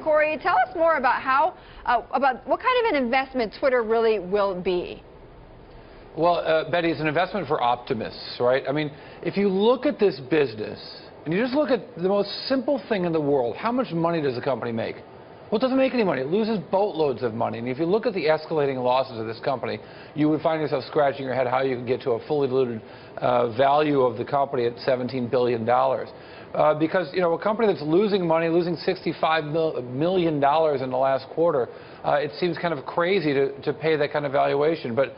Corey, tell us more about about what kind of an investment Twitter really will be. Well, Betty, it's an investment for optimists, right? I mean, if you look at this business, and you just look at the most simple thing in the world, how much money does the company make? Well, it doesn't make any money. It loses boatloads of money. And if you look at the escalating losses of this company, you would find yourself scratching your head how you can get to a fully diluted value of the company at $17 billion. Because, you know, a company that's losing money, losing $65 million in the last quarter, it seems kind of crazy to pay that kind of valuation. But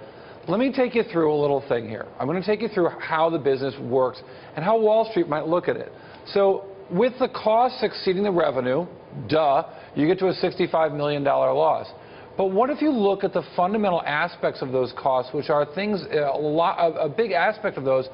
let me take you through a little thing here. I'm going to take you through how the business works and how Wall Street might look at it. So with the costs exceeding the revenue, duh, you get to a $65 million loss. But what if you look at the fundamental aspects of those costs, which are things, a big aspect of those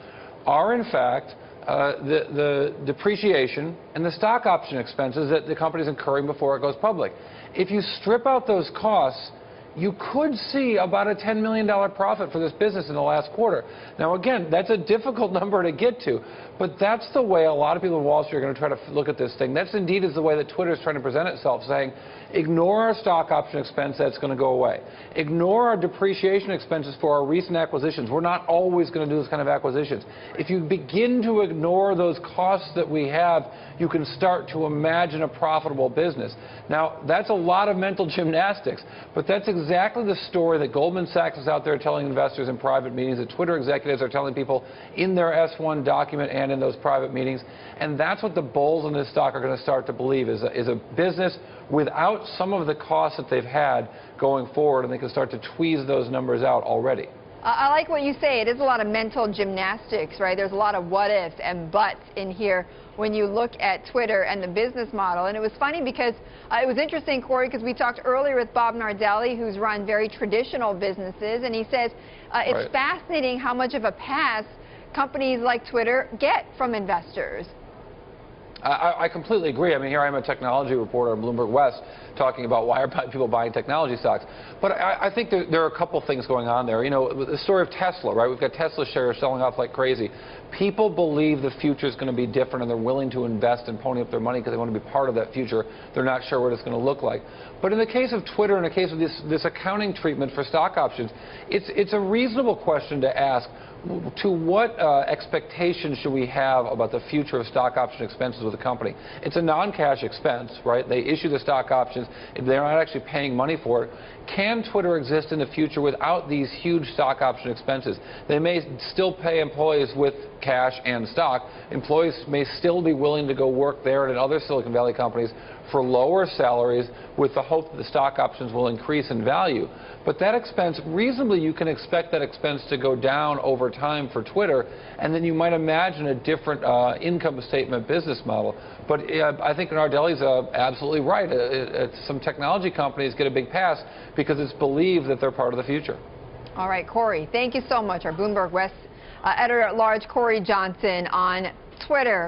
are, in fact, the depreciation and the stock option expenses that the company is incurring before it goes public. If you strip out those costs, you could see about a $10 million profit for this business in the last quarter. Now, again, that's a difficult number to get to, but that's the way a lot of people in Wall Street are going to try to look at this thing. That's indeed is the way that Twitter is trying to present itself, saying, ignore our stock option expense, that's going to go away. Ignore our depreciation expenses for our recent acquisitions. We're not always going to do this kind of acquisitions. If you begin to ignore those costs that we have, you can start to imagine a profitable business. Now, that's a lot of mental gymnastics, but that's exactly the story that Goldman Sachs is out there telling investors in private meetings, that Twitter executives are telling people in their S1 document and in those private meetings. And that's what the bulls in this stock are going to start to believe is a business without some of the costs that they've had going forward, and they can start to tweeze those numbers out already. I like what you say. It is a lot of mental gymnastics, right? There's a lot of what ifs and buts in here when you look at Twitter and the business model. And it was funny because it was interesting, Corey, because we talked earlier with Bob Nardelli, who's run very traditional businesses, and he says it's fascinating how much of a pass companies like Twitter get from investors. I completely agree. I mean, here I am, a technology reporter on Bloomberg West, talking about why are people buying technology stocks. But I think there are a couple things going on there. You know, the story of Tesla, right? We've got Tesla shares selling off like crazy. People believe the future is going to be different, and they're willing to invest and pony up their money because they want to be part of that future. They're not sure what it's going to look like. But in the case of Twitter, in the case of this accounting treatment for stock options, it's a reasonable question to ask. To what expectations should we have about the future of stock option expenses with the company? It's a non-cash expense, right? They issue the stock options. They're not actually paying money for it. Can Twitter exist in the future without these huge stock option expenses? They may still pay employees with cash and stock. Employees may still be willing to go work there and in other Silicon Valley companies for lower salaries with the hope that the stock options will increase in value. But that expense, reasonably, you can expect that expense to go down over time for Twitter, and then you might imagine a different income statement business model. But I think Nardelli's absolutely right. Some technology companies get a big pass because it's believed that they're part of the future. All right, Corey, thank you so much. Our Bloomberg West editor-at-large, Corey Johnson, on Twitter.